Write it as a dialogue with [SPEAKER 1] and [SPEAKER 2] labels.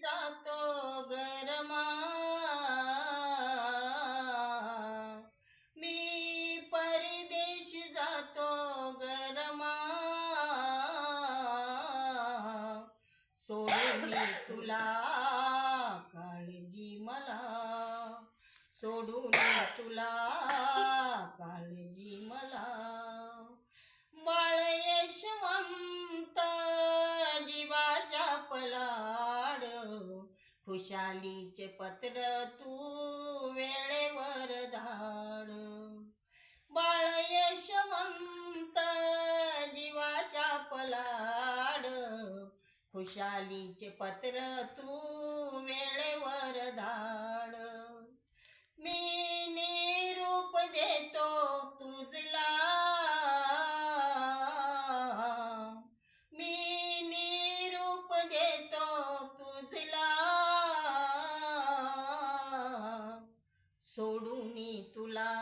[SPEAKER 1] जातो गरमा, मी परदेशी जातो गरमा, सोडून तुला काळजी मला, सोडून तुला काळजी मला. बाळ यशवंत जीवाच्या पलाड, खुशालीचे पत्र तू वेळेवर धाड. बाळ यशवंत जीवाच्या पलाड, खुशालीचे पत्र तू वेळेवर धाड. मी निरूप देतो तुझला, मी निरूप देतो तुझला, सोडून तुला